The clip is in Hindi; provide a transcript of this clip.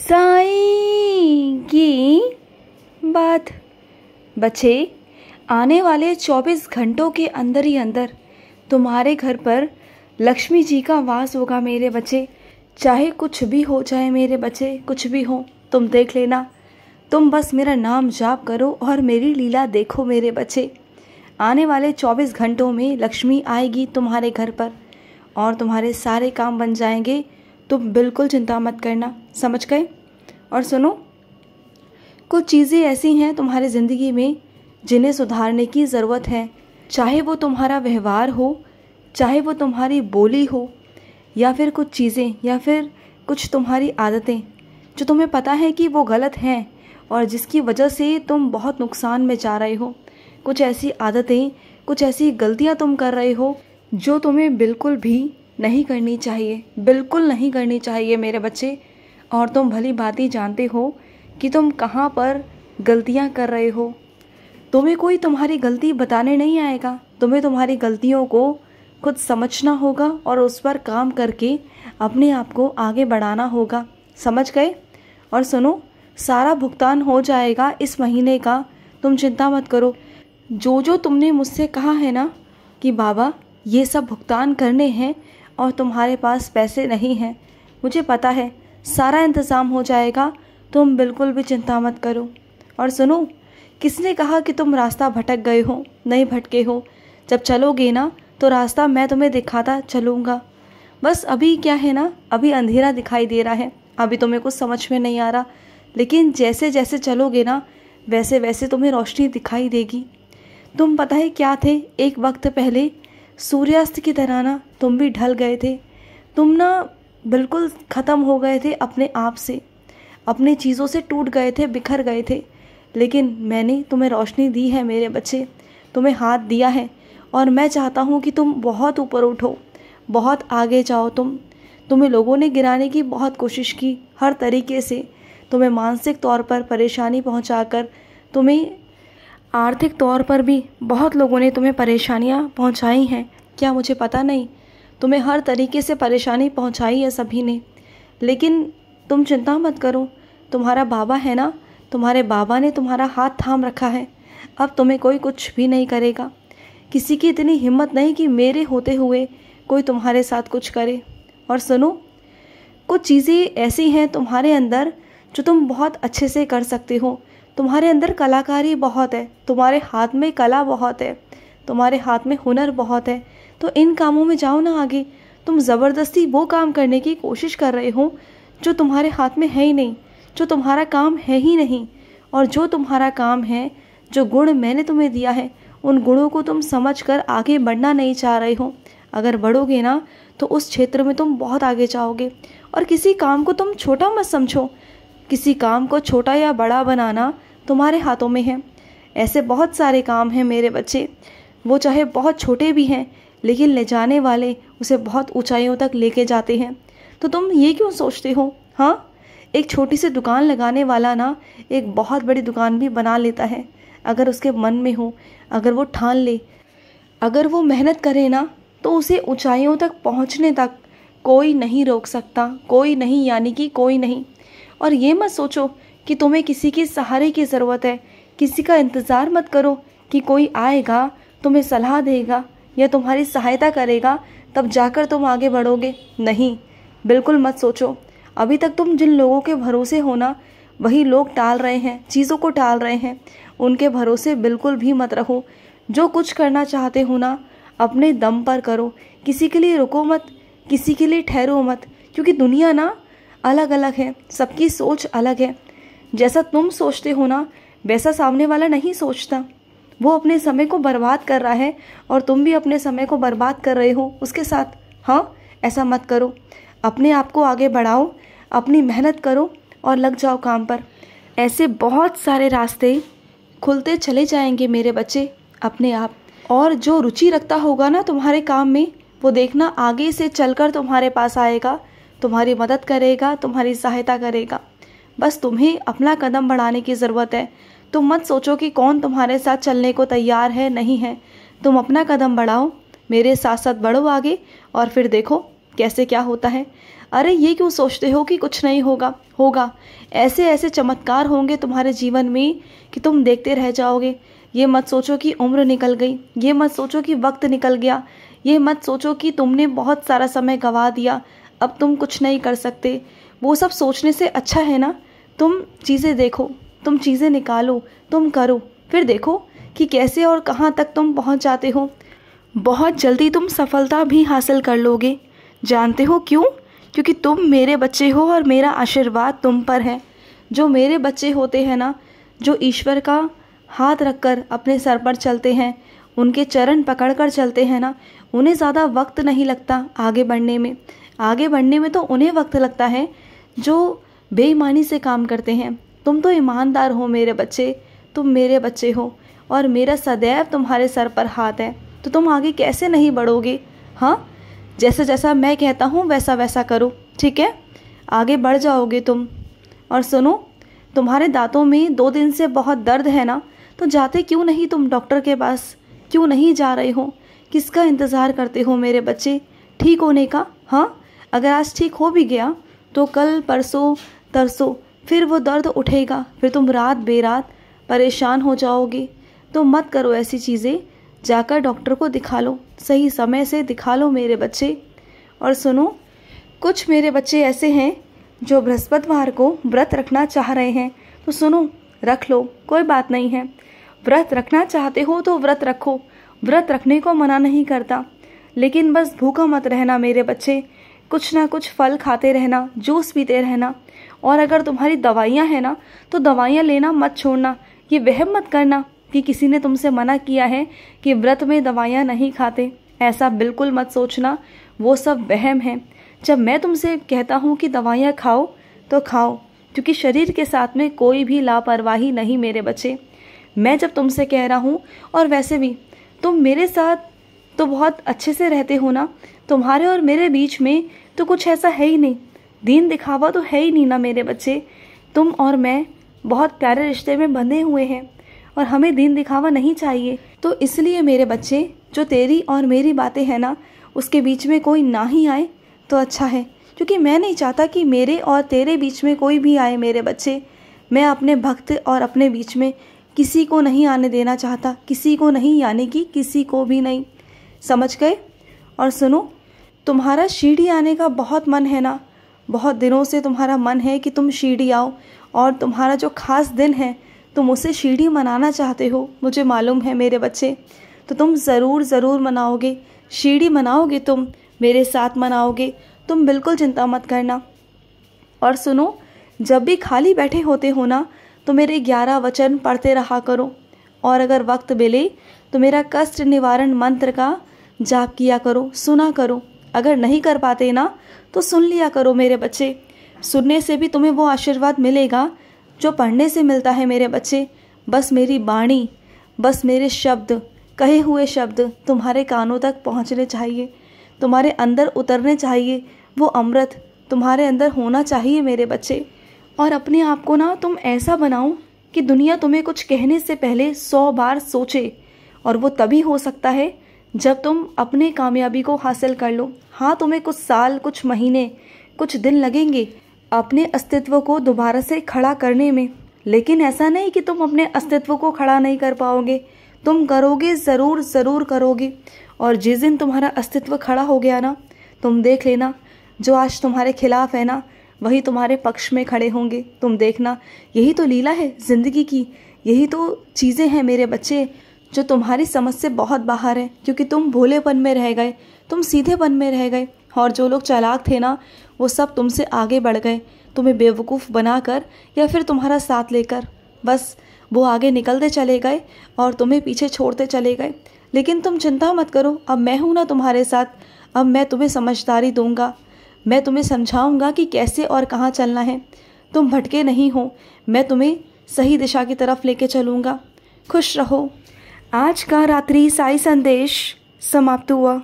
साईं की बात। बच्चे, आने वाले 24 घंटों के अंदर ही अंदर तुम्हारे घर पर लक्ष्मी जी का वास होगा मेरे बच्चे। चाहे कुछ भी हो जाए मेरे बच्चे, कुछ भी हो तुम देख लेना। तुम बस मेरा नाम जाप करो और मेरी लीला देखो मेरे बच्चे। आने वाले 24 घंटों में लक्ष्मी आएगी तुम्हारे घर पर और तुम्हारे सारे काम बन जाएंगे। तुम बिल्कुल चिंता मत करना, समझ गए? और सुनो, कुछ चीज़ें ऐसी हैं तुम्हारी ज़िंदगी में जिन्हें सुधारने की ज़रूरत है। चाहे वो तुम्हारा व्यवहार हो, चाहे वो तुम्हारी बोली हो, या फिर कुछ चीज़ें या फिर कुछ तुम्हारी आदतें जो तुम्हें पता है कि वो गलत हैं और जिसकी वजह से तुम बहुत नुकसान में जा रहे हो। कुछ ऐसी आदतें, कुछ ऐसी गलतियां तुम कर रहे हो जो तुम्हें बिल्कुल भी नहीं करनी चाहिए, बिल्कुल नहीं करनी चाहिए मेरे बच्चे। और तुम भली भांति जानते हो कि तुम कहाँ पर गलतियां कर रहे हो। तुम्हें कोई तुम्हारी गलती बताने नहीं आएगा। तुम्हें तुम्हारी गलतियों को खुद समझना होगा और उस पर काम करके अपने आप को आगे बढ़ाना होगा, समझ गए? और सुनो, सारा भुगतान हो जाएगा इस महीने का, तुम चिंता मत करो। जो तुमने मुझसे कहा है ना कि बाबा ये सब भुगतान करने हैं और तुम्हारे पास पैसे नहीं हैं, मुझे पता है सारा इंतज़ाम हो जाएगा, तुम बिल्कुल भी चिंता मत करो। और सुनो, किसने कहा कि तुम रास्ता भटक गए हो? नहीं भटके हो। जब चलोगे ना तो रास्ता मैं तुम्हें दिखाता चलूँगा। बस अभी क्या है ना, अभी अंधेरा दिखाई दे रहा है, अभी तुम्हें कुछ समझ में नहीं आ रहा, लेकिन जैसे जैसे चलोगे ना वैसे वैसे तुम्हें रोशनी दिखाई देगी। तुम पता है क्या थे, एक वक्त पहले सूर्यास्त की तरह ना तुम भी ढल गए थे। तुम ना बिल्कुल ख़त्म हो गए थे अपने आप से, अपनी चीज़ों से टूट गए थे, बिखर गए थे। लेकिन मैंने तुम्हें रोशनी दी है मेरे बच्चे, तुम्हें हाथ दिया है और मैं चाहता हूँ कि तुम बहुत ऊपर उठो, बहुत आगे जाओ। तुम्हें लोगों ने गिराने की बहुत कोशिश की, हर तरीके से तुम्हें मानसिक तौर पर परेशानी पहुँचाकर, तुम्हें आर्थिक तौर पर भी बहुत लोगों ने तुम्हें परेशानियाँ पहुँचाई हैं। क्या मुझे पता नहीं? तुम्हें हर तरीके से परेशानी पहुँचाई है सभी ने, लेकिन तुम चिंता मत करो। तुम्हारा बाबा है ना, तुम्हारे बाबा ने तुम्हारा हाथ थाम रखा है। अब तुम्हें कोई कुछ भी नहीं करेगा। किसी की इतनी हिम्मत नहीं कि मेरे होते हुए कोई तुम्हारे साथ कुछ करे। और सुनो, कुछ चीज़ें ऐसी हैं तुम्हारे अंदर जो तुम बहुत अच्छे से कर सकते हो। तुम्हारे अंदर कलाकारी बहुत है, तुम्हारे हाथ में कला बहुत है, तुम्हारे हाथ में हुनर बहुत है। तो इन कामों में जाओ ना आगे। तुम ज़बरदस्ती वो काम करने की कोशिश कर रहे हो जो तुम्हारे हाथ में है ही नहीं, जो तुम्हारा काम है ही नहीं। और जो तुम्हारा काम है, जो गुण मैंने तुम्हें दिया है, उन गुणों को तुम समझकर आगे बढ़ना नहीं चाह रहे हो। अगर बढ़ोगे ना तो उस क्षेत्र में तुम बहुत आगे जाओगे। और किसी काम को तुम छोटा मत समझो। किसी काम को छोटा या बड़ा बनाना तुम्हारे हाथों में है। ऐसे बहुत सारे काम हैं मेरे बच्चे, वो चाहे बहुत छोटे भी हैं लेकिन ले जाने वाले उसे बहुत ऊंचाइयों तक लेके जाते हैं। तो तुम ये क्यों सोचते हो? हाँ, एक छोटी सी दुकान लगाने वाला ना एक बहुत बड़ी दुकान भी बना लेता है, अगर उसके मन में हो, अगर वो ठान ले, अगर वो मेहनत करे ना, तो उसे ऊंचाइयों तक पहुंचने तक कोई नहीं रोक सकता, कोई नहीं, यानी कि कोई नहीं। और ये मत सोचो कि तुम्हें किसी के सहारे की ज़रूरत है। किसी का इंतज़ार मत करो कि कोई आएगा, तुम्हें सलाह देगा या तुम्हारी सहायता करेगा तब जाकर तुम आगे बढ़ोगे। नहीं, बिल्कुल मत सोचो। अभी तक तुम जिन लोगों के भरोसे हो ना, वही लोग टाल रहे हैं, चीज़ों को टाल रहे हैं। उनके भरोसे बिल्कुल भी मत रहो। जो कुछ करना चाहते हो ना, अपने दम पर करो। किसी के लिए रुको मत, किसी के लिए ठहरो मत, क्योंकि दुनिया ना अलग अलग है, सबकी सोच अलग है। जैसा तुम सोचते हो ना वैसा सामने वाला नहीं सोचता। वो अपने समय को बर्बाद कर रहा है और तुम भी अपने समय को बर्बाद कर रहे हो उसके साथ। हाँ, ऐसा मत करो। अपने आप को आगे बढ़ाओ, अपनी मेहनत करो और लग जाओ काम पर। ऐसे बहुत सारे रास्ते खुलते चले जाएंगे मेरे बच्चे अपने आप। और जो रुचि रखता होगा ना तुम्हारे काम में, वो देखना आगे से चलकर तुम्हारे पास आएगा, तुम्हारी मदद करेगा, तुम्हारी सहायता करेगा। बस तुम्हें अपना कदम बढ़ाने की ज़रूरत है। तुम मत सोचो कि कौन तुम्हारे साथ चलने को तैयार है, नहीं है। तुम अपना कदम बढ़ाओ, मेरे साथ साथ बढ़ो आगे और फिर देखो कैसे क्या होता है। अरे ये क्यों सोचते हो कि कुछ नहीं होगा? होगा। ऐसे ऐसे चमत्कार होंगे तुम्हारे जीवन में कि तुम देखते रह जाओगे। ये मत सोचो कि उम्र निकल गई, ये मत सोचो कि वक्त निकल गया, ये मत सोचो कि तुमने बहुत सारा समय गंवा दिया, अब तुम कुछ नहीं कर सकते। वो सब सोचने से अच्छा है ना, तुम चीज़ें देखो, तुम चीज़ें निकालो, तुम करो, फिर देखो कि कैसे और कहाँ तक तुम पहुँच जाते हो। बहुत जल्दी तुम सफलता भी हासिल कर लोगे। जानते हो क्यों? क्योंकि तुम मेरे बच्चे हो और मेरा आशीर्वाद तुम पर है। जो मेरे बच्चे होते हैं ना, जो ईश्वर का हाथ रखकर अपने सर पर चलते हैं, उनके चरण पकड़कर चलते हैं ना, उन्हें ज़्यादा वक्त नहीं लगता आगे बढ़ने में। आगे बढ़ने में तो उन्हें वक्त लगता है जो बेईमानी से काम करते हैं। तुम तो ईमानदार हो मेरे बच्चे, तुम मेरे बच्चे हो और मेरा सदैव तुम्हारे सर पर हाथ है, तो तुम आगे कैसे नहीं बढ़ोगे? हाँ, जैसा जैसा मैं कहता हूँ वैसा वैसा करो, ठीक है? आगे बढ़ जाओगे तुम। और सुनो, तुम्हारे दांतों में 2 दिन से बहुत दर्द है ना, तो जाते क्यों नहीं तुम डॉक्टर के पास? क्यों नहीं जा रहे हो? किसका इंतज़ार करते हो मेरे बच्चे ठीक होने का? हाँ, अगर आज ठीक हो भी गया तो कल परसों तरसों फिर वो दर्द उठेगा, फिर तुम रात बेरात परेशान हो जाओगे। तो मत करो ऐसी चीज़ें, जाकर डॉक्टर को दिखा लो, सही समय से दिखा लो मेरे बच्चे। और सुनो, कुछ मेरे बच्चे ऐसे हैं जो बृहस्पतिवार को व्रत रखना चाह रहे हैं, तो सुनो, रख लो, कोई बात नहीं है। व्रत रखना चाहते हो तो व्रत रखो, व्रत रखने को मना नहीं करता, लेकिन बस भूखा मत रहना मेरे बच्चे। कुछ ना कुछ फल खाते रहना, जूस पीते रहना। और अगर तुम्हारी दवाइयाँ हैं ना, तो दवाइयाँ लेना मत छोड़ना। ये वहम मत करना कि किसी ने तुमसे मना किया है कि व्रत में दवाइयाँ नहीं खाते, ऐसा बिल्कुल मत सोचना, वो सब वहम है। जब मैं तुमसे कहता हूँ कि दवाइयाँ खाओ तो खाओ, क्योंकि शरीर के साथ में कोई भी लापरवाही नहीं मेरे बच्चे। मैं जब तुमसे कह रहा हूँ, और वैसे भी तुम मेरे साथ तो बहुत अच्छे से रहते हो ना, तुम्हारे और मेरे बीच में तो कुछ ऐसा है ही नहीं, दीन दिखावा तो है ही नहीं ना मेरे बच्चे। तुम और मैं बहुत प्यारे रिश्ते में बंधे हुए हैं और हमें दीन दिखावा नहीं चाहिए। तो इसलिए मेरे बच्चे, जो तेरी और मेरी बातें हैं ना, उसके बीच में कोई ना ही आए तो अच्छा है, क्योंकि मैं नहीं चाहता कि मेरे और तेरे बीच में कोई भी आए मेरे बच्चे। मैं अपने भक्त और अपने बीच में किसी को नहीं आने देना चाहता, किसी को नहीं, यानी कि किसी को भी नहीं, समझ गए? और सुनो, तुम्हारा शिरडी आने का बहुत मन है ना, बहुत दिनों से तुम्हारा मन है कि तुम शिरडी आओ, और तुम्हारा जो खास दिन है तुम उसे शिरडी मनाना चाहते हो, मुझे मालूम है मेरे बच्चे। तो तुम ज़रूर मनाओगे, शिरडी मनाओगे, तुम मेरे साथ मनाओगे, तुम बिल्कुल चिंता मत करना। और सुनो, जब भी खाली बैठे होते हो ना, तो मेरे 11 वचन पढ़ते रहा करो, और अगर वक्त मिले तो मेरा कष्ट निवारण मंत्र का जाप किया करो, सुना करो। अगर नहीं कर पाते ना, तो सुन लिया करो मेरे बच्चे। सुनने से भी तुम्हें वो आशीर्वाद मिलेगा जो पढ़ने से मिलता है मेरे बच्चे। बस मेरी वाणी, बस मेरे शब्द, कहे हुए शब्द तुम्हारे कानों तक पहुंचने चाहिए, तुम्हारे अंदर उतरने चाहिए। वो अमृत तुम्हारे अंदर होना चाहिए मेरे बच्चे। और अपने आप को ना तुम ऐसा बनाओ कि दुनिया तुम्हें कुछ कहने से पहले 100 बार सोचे, और वो तभी हो सकता है जब तुम अपने कामयाबी को हासिल कर लो। हाँ, तुम्हें कुछ साल, कुछ महीने, कुछ दिन लगेंगे अपने अस्तित्व को दोबारा से खड़ा करने में, लेकिन ऐसा नहीं कि तुम अपने अस्तित्व को खड़ा नहीं कर पाओगे। तुम करोगे, ज़रूर करोगे। और जिस दिन तुम्हारा अस्तित्व खड़ा हो गया ना, तुम देख लेना, जो आज तुम्हारे खिलाफ है ना, वही तुम्हारे पक्ष में खड़े होंगे। तुम देखना, यही तो लीला है ज़िंदगी की, यही तो चीज़ें हैं मेरे बच्चे जो तुम्हारी समझ से बहुत बाहर है, क्योंकि तुम भोलेपन में रह गए, तुम सीधेपन में रह गए, और जो लोग चालाक थे ना, वो सब तुमसे आगे बढ़ गए, तुम्हें बेवकूफ़ बनाकर या फिर तुम्हारा साथ लेकर। बस वो आगे निकलते चले गए और तुम्हें पीछे छोड़ते चले गए। लेकिन तुम चिंता मत करो, अब मैं हूँ ना तुम्हारे साथ। अब मैं तुम्हें समझदारी दूंगा, मैं तुम्हें समझाऊंगा कि कैसे और कहाँ चलना है। तुम भटके नहीं हो, मैं तुम्हें सही दिशा की तरफ लेके चलूँगा। खुश रहो। आज का रात्रि साई संदेश समाप्त हुआ।